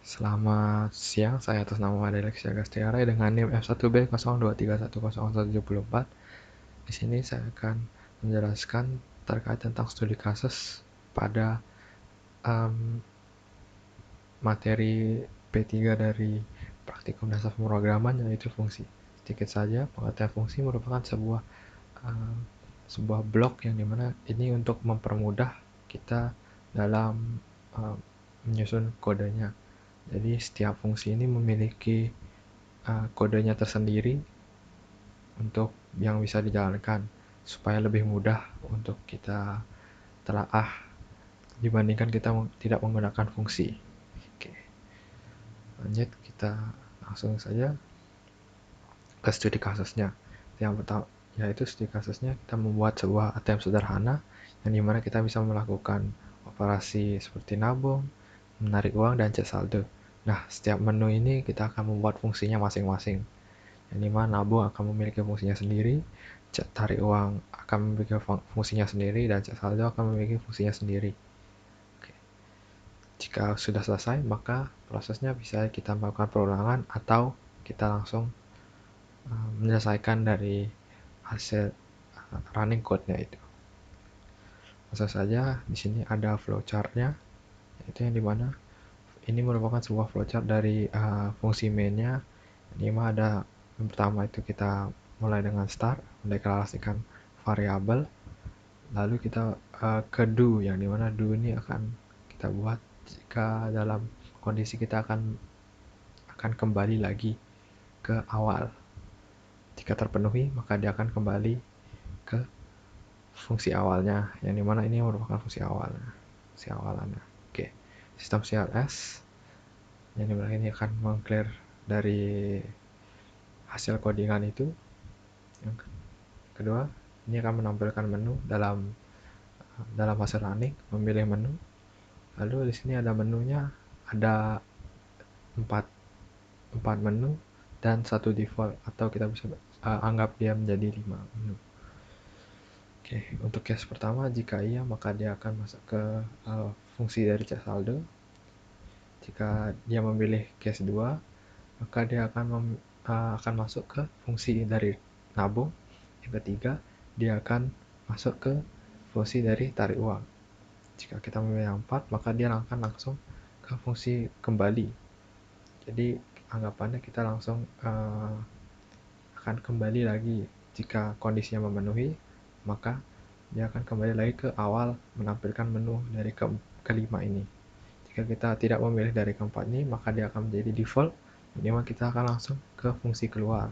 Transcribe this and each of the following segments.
Selamat siang, saya atas nama Adelexia Gastiara dengan NIM F1B023110174. Di sini saya akan menjelaskan terkait tentang studi kasus pada materi P3 dari praktikum dasar pemrograman, yaitu fungsi. Sedikit saja, pengertian fungsi merupakan sebuah blok yang dimana ini untuk mempermudah kita dalam menyusun kodenya. Jadi setiap fungsi ini memiliki kodenya tersendiri untuk yang bisa dijalankan supaya lebih mudah untuk kita telaah dibandingkan kita tidak menggunakan fungsi. Oke, lanjut kita langsung saja ke studi kasusnya. Yang pertama yaitu studi kasusnya kita membuat sebuah ATM sederhana yang dimana kita bisa melakukan operasi seperti nabung, menarik uang, dan cek saldo. Nah, setiap menu ini kita akan membuat fungsinya masing-masing. Yang dimana nabung akan memiliki fungsinya sendiri, tarik uang akan memiliki fungsinya sendiri, dan cek saldo akan memiliki fungsinya sendiri. Oke. Jika sudah selesai, maka prosesnya bisa kita melakukan perulangan atau kita langsung menyelesaikan dari hasil running code-nya itu. Langsung saja, di sini ada flowchart-nya, yaitu yang dimana ini merupakan sebuah flowchart dari fungsi main-nya. Ini ada yang pertama itu kita mulai dengan start, mendeklarasikan variabel, lalu kita ke do, yang dimana do ini akan kita buat jika dalam kondisi kita akan kembali lagi ke awal. Jika terpenuhi, maka dia akan kembali ke fungsi awalnya, yang dimana ini merupakan fungsi awalannya. Oke, sistem CLS yang dimana ini akan meng-clear dari hasil codingan itu. Yang kedua, ini akan menampilkan menu dalam hasil running, memilih menu. Lalu di sini ada menunya, ada 4 menu dan 1 default, atau kita bisa anggap dia menjadi 5 menu. Oke, untuk case pertama, jika iya maka dia akan masuk ke fungsi dari cek saldo. Jika dia memilih case 2, maka dia akan masuk ke fungsi dari nabung. Yang ketiga, dia akan masuk ke fungsi dari tarik uang. Jika kita memilih yang 4, maka dia akan langsung ke fungsi kembali. Jadi anggapannya kita langsung akan kembali lagi. Jika kondisinya memenuhi, maka dia akan kembali lagi ke awal menampilkan menu dari kelima ini. Jika kita tidak memilih dari keempat ini, maka dia akan menjadi default, yang dimana kita akan langsung ke fungsi keluar,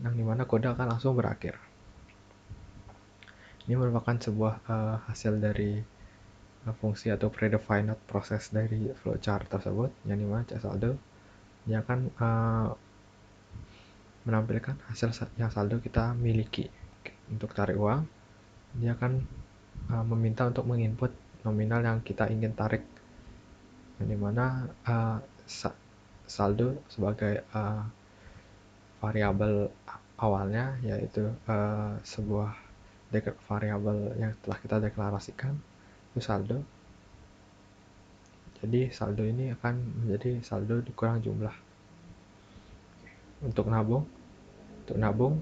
yang dimana kode akan langsung berakhir. Ini merupakan sebuah hasil dari fungsi atau predefined proses dari flowchart tersebut, yang dimana cek saldo dia akan menampilkan hasil yang saldo kita miliki. Untuk tarik uang, dia akan meminta untuk menginput nominal yang kita ingin tarik, yang dimana saldo sebagai variabel awalnya, yaitu sebuah variabel yang telah kita deklarasikan, itu saldo. Jadi saldo ini akan menjadi saldo dikurang jumlah. Untuk nabung,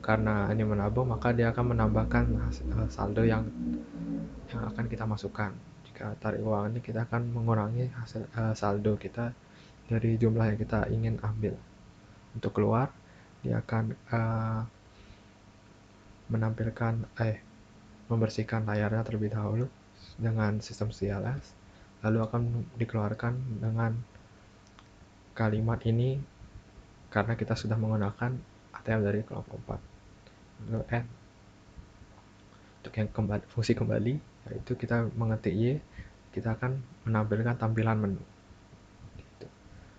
karena ini menabung, maka dia akan menambahkan saldo yang akan kita masukkan. Jika tarik uang ini, kita akan mengurangi hasil saldo kita dari jumlah yang kita ingin ambil. Untuk keluar, dia akan membersihkan layarnya terlebih dahulu dengan sistem CLS, lalu akan dikeluarkan dengan kalimat ini karena kita sudah menggunakan ATM dari kelompok 4. Lalu N untuk yang fungsi kembali, yaitu kita mengetik Y, kita akan menampilkan tampilan menu.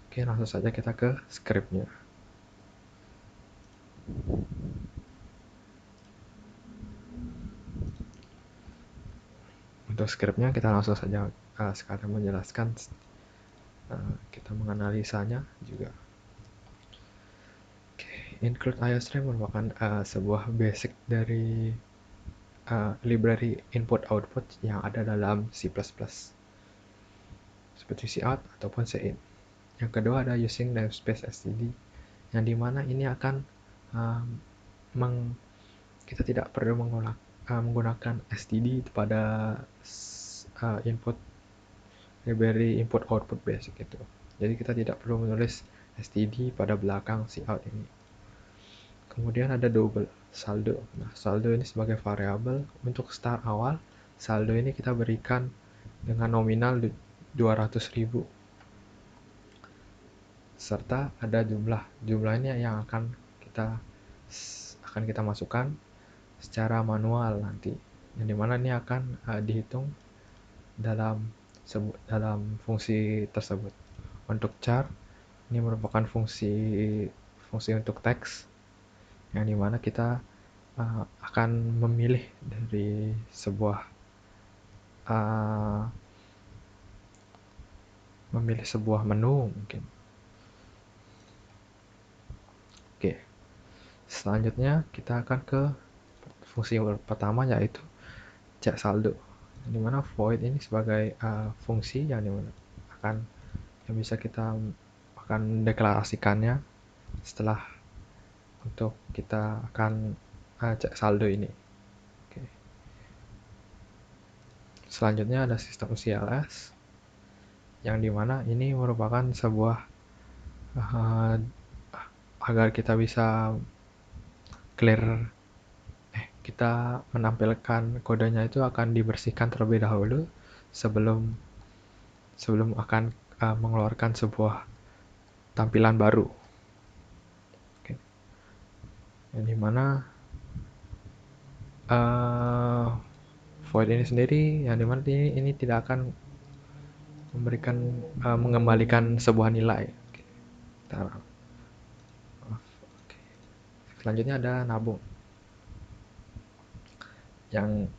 Oke, langsung saja kita ke scriptnya. Untuk scriptnya kita langsung saja sekarang menjelaskan, kita menganalisanya juga. Include IOStream merupakan sebuah basic dari library input-output yang ada dalam C++, seperti cout ataupun cin. Yang kedua ada using namespace std, yang dimana ini akan kita tidak perlu menggunakan std pada input library input output basic itu. Jadi kita tidak perlu menulis std pada belakang cout ini. Kemudian ada double saldo. Nah, saldo ini sebagai variabel untuk start awal. Saldo ini kita berikan dengan nominal 200.000. Serta ada jumlah. Jumlah ini yang akan kita masukkan secara manual nanti. Yang dimana ini akan dihitung dalam fungsi tersebut. Untuk char ini merupakan fungsi untuk teks, yang dimana kita akan memilih dari sebuah menu mungkin. Oke, selanjutnya kita akan ke fungsi pertama, yaitu cek saldo, yang dimana void ini sebagai fungsi yang bisa kita akan deklarasikannya setelah untuk kita akan cek saldo ini. Oke. Selanjutnya ada sistem CLS, yang dimana ini merupakan sebuah agar kita bisa clear kita menampilkan kodenya itu akan dibersihkan terlebih dahulu sebelum akan mengeluarkan sebuah tampilan baru. Oke. Yang dimana void ini sendiri, yang dimana ini tidak akan mengembalikan sebuah nilai. Oke. Selanjutnya ada nabung, yang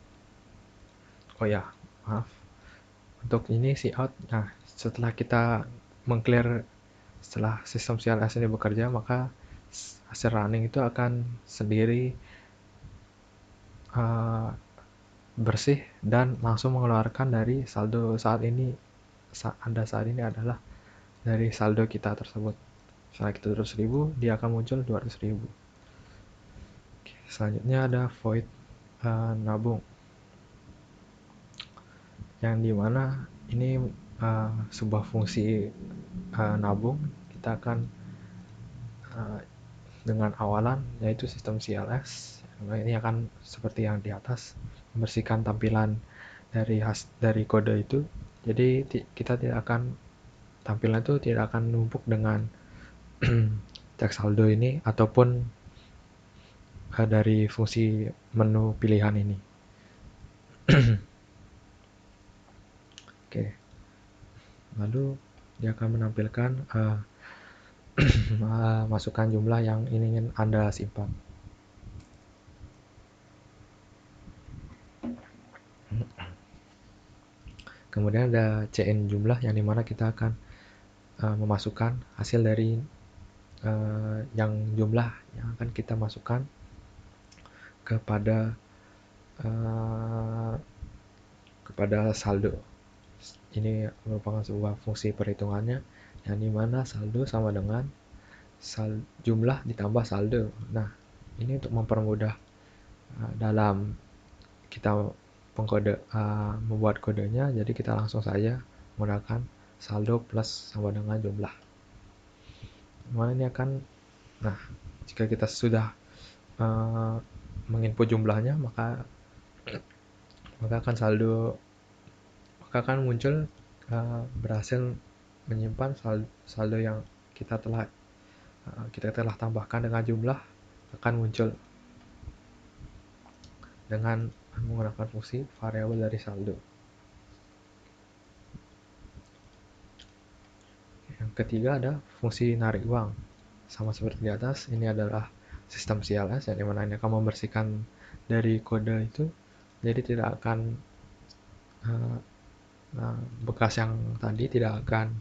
untuk ini cout. Nah, setelah kita mengclear, setelah sistem CLS ini bekerja, maka hasil running itu akan sendiri bersih dan langsung mengeluarkan dari saldo saat ini adalah dari saldo kita tersebut. Setelah kita 200.000, dia akan muncul 200.000. Selanjutnya ada void nabung, yang dimana ini sebuah fungsi nabung. Kita akan dengan awalan yaitu sistem CLS, ini akan seperti yang di atas, membersihkan tampilan dari kode itu. Jadi kita tampilan itu tidak akan numpuk dengan cek saldo ini ataupun dari fungsi menu pilihan ini. Oke. Lalu dia akan menampilkan masukkan jumlah yang ingin Anda simpan. Kemudian ada cn jumlah, yang dimana kita akan memasukkan hasil dari yang jumlah yang akan kita masukkan kepada saldo. Ini merupakan sebuah fungsi perhitungannya, yang dimana saldo sama dengan jumlah ditambah saldo. Nah, ini untuk mempermudah dalam kita membuat kodenya, jadi kita langsung saja menggunakan saldo plus sama dengan jumlah. Dimana ini jika kita sudah menginput jumlahnya, maka akan muncul berhasil menyimpan saldo yang kita telah tambahkan dengan jumlah, akan muncul dengan menggunakan fungsi variabel dari saldo. Yang ketiga ada fungsi narik uang, sama seperti di atas. Ini adalah sistem CLS, yang dimana ini akan membersihkan dari kode itu, jadi tidak akan bekas yang tadi tidak akan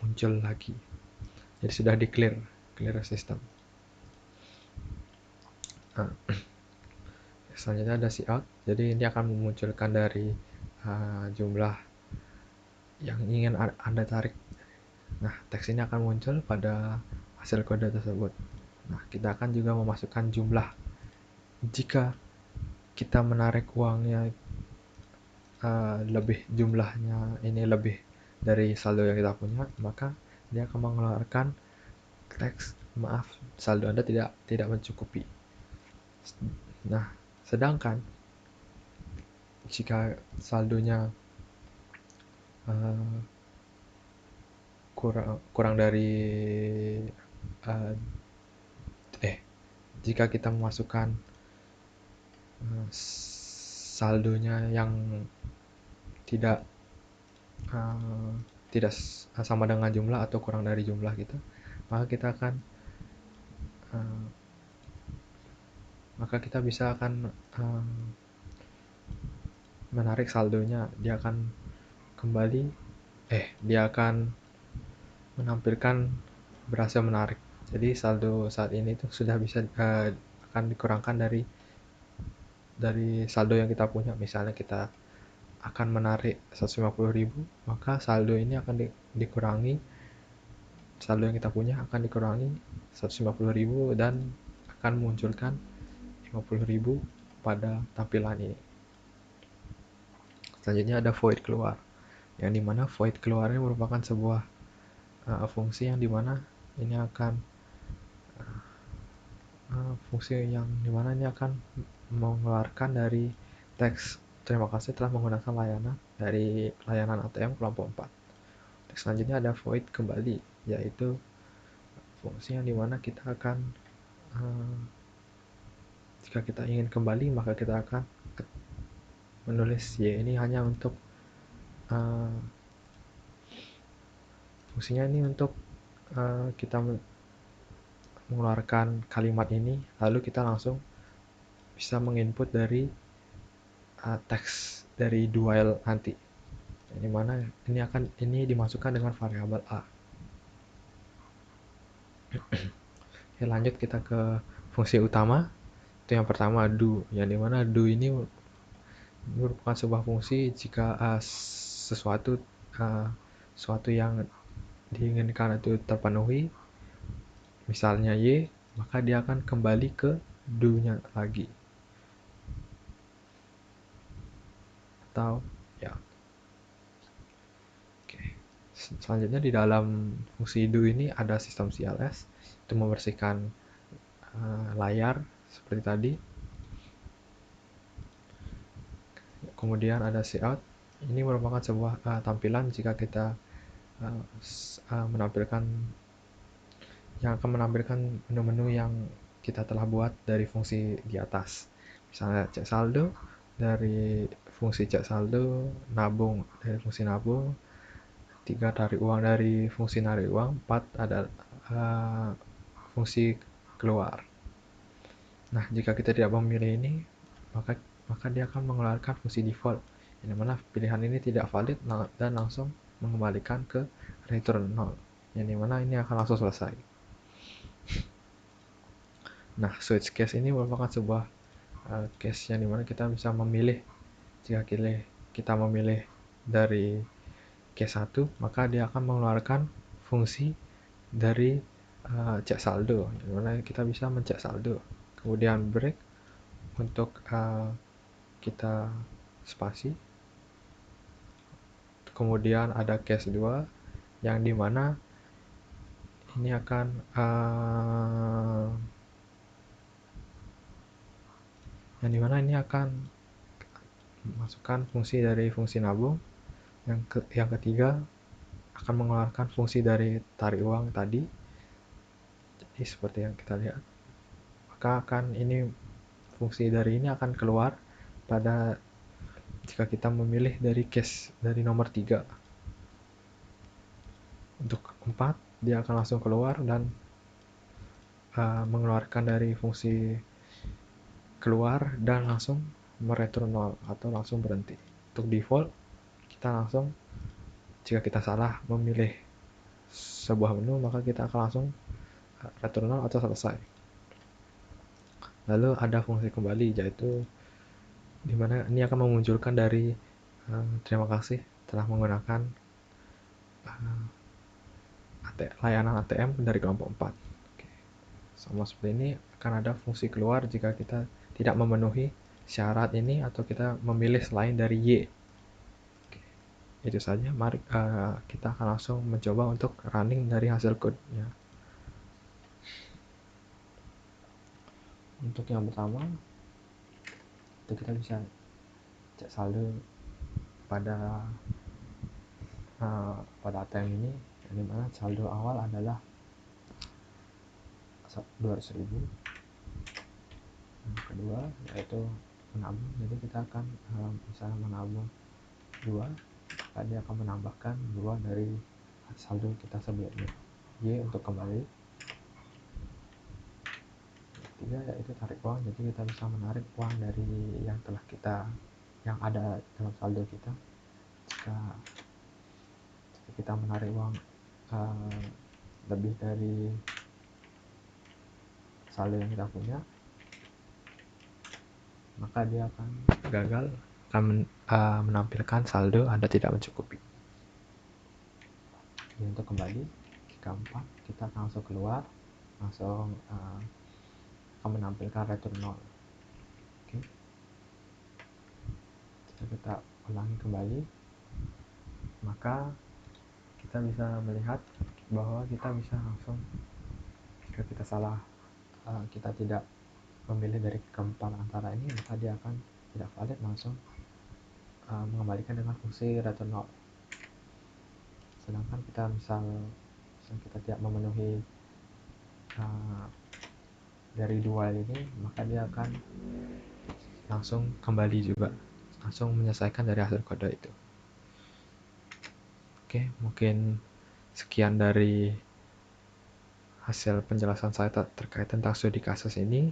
muncul lagi. Jadi sudah di clear sistem. Selanjutnya ada cout. Jadi ini akan memunculkan dari jumlah yang ingin Anda tarik Nah, teks ini akan muncul pada hasil kode tersebut. Nah, kita akan juga memasukkan jumlah. Jika kita menarik uangnya lebih jumlahnya ini lebih dari saldo yang kita punya, maka dia akan mengeluarkan teks maaf, saldo Anda tidak mencukupi. Nah, sedangkan jika saldonya uh, kurang dari uh, jika kita memasukkan saldonya yang tidak uh, tidak sama dengan jumlah atau kurang dari jumlah gitu, maka kita akan uh, maka kita bisa akan menarik saldonya. Dia akan menampilkan berhasil menarik. Jadi saldo saat ini itu sudah bisa akan dikurangkan dari saldo yang kita punya. Misalnya kita akan menarik 150.000, maka saldo ini akan dikurangi, saldo yang kita punya akan dikurangi 150.000 dan akan munculkan 50.000 pada tampilan ini. Selanjutnya ada void keluar, yang dimana void keluar ini merupakan sebuah fungsi yang dimana ini akan fungsi yang dimana ini akan mengeluarkan dari teks terima kasih telah menggunakan layanan dari layanan ATM kelompok 4. Teks selanjutnya ada void kembali, yaitu fungsi yang dimana kita akan jika kita ingin kembali maka kita akan menulis y ini hanya untuk fungsinya ini untuk kita mengeluarkan kalimat ini, lalu kita langsung bisa menginput dari teks dari do while nanti, yang dimana ini dimasukkan dengan variabel a. Oke, lanjut kita ke fungsi utama. Itu yang pertama do, yang dimana do ini merupakan sebuah fungsi jika sesuatu yang diinginkan itu terpenuhi, misalnya y, maka dia akan kembali ke do-nya lagi. Atau ya. Oke. Selanjutnya di dalam fungsi do ini ada sistem CLS, itu membersihkan layar seperti tadi. Kemudian ada cout, ini merupakan sebuah tampilan jika kita menampilkan yang akan menampilkan menu-menu yang kita telah buat dari fungsi di atas. Misalnya cek saldo dari fungsi cek saldo, nabung dari fungsi nabung, 3 tarik uang dari fungsi narik uang, 4 ada fungsi keluar. Nah, jika kita tidak memilih ini, maka dia akan mengeluarkan fungsi default, yang mana pilihan ini tidak valid dan langsung mengembalikan ke return 0, yang dimana ini akan langsung selesai. Nah, switch case ini merupakan sebuah case yang dimana kita bisa memilih. Jika kita memilih dari case 1, maka dia akan mengeluarkan fungsi dari cek saldo, yang mana kita bisa mencek saldo. Kemudian break untuk kita spasi. Kemudian ada case 2, yang dimana ini akan masukkan fungsi dari fungsi nabung. Yang ketiga akan mengeluarkan fungsi dari tarik uang tadi. Jadi seperti yang kita lihat, maka fungsi dari ini akan keluar pada jika kita memilih dari case dari nomor 3. Untuk 4 dia akan langsung keluar dan mengeluarkan dari fungsi keluar dan langsung mereturn 0 atau langsung berhenti. Untuk default kita langsung, jika kita salah memilih sebuah menu, maka kita akan langsung return 0 atau selesai. Lalu ada fungsi kembali, yaitu dimana ini akan memunculkan dari terima kasih telah menggunakan layanan ATM dari kelompok 4. Oke. Sama seperti ini akan ada fungsi keluar jika kita tidak memenuhi syarat ini atau kita memilih selain dari Y. Oke. Itu saja, mari kita akan langsung mencoba untuk running dari hasil code-nya. Untuk yang pertama, itu kita bisa cek saldo pada ATM ini, di mana saldo awal adalah 200.000. Yang kedua yaitu menabung, jadi kita akan bisa menabung 2, maka dia akan menambahkan 2 dari saldo kita sebelumnya. Y untuk kembali. Ketiga yaitu tarik uang, jadi kita bisa menarik uang dari yang ada dalam saldo kita. Jika kita menarik uang lebih dari saldo yang kita punya, maka dia akan gagal, akan menampilkan saldo Anda tidak mencukupi. Jadi untuk kembali, jika 4, kita akan langsung keluar, langsung akan menampilkan return 0. Oke. Jika kita ulangi kembali, maka kita bisa melihat bahwa kita bisa langsung, jika kita salah, kita tidak memilih dari keempat antara ini, maka dia akan tidak valid, langsung mengembalikan dengan fungsi return 0. Sedangkan kita misal kita tidak memenuhi dari 2 ini, maka dia akan langsung kembali juga, langsung menyelesaikan dari hasil kode itu. Oke, mungkin sekian dari hasil penjelasan saya terkait tentang studi kasus ini.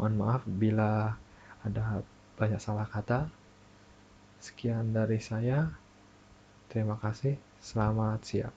Mohon maaf bila ada banyak salah kata. Sekian dari saya. Terima kasih. Selamat siang.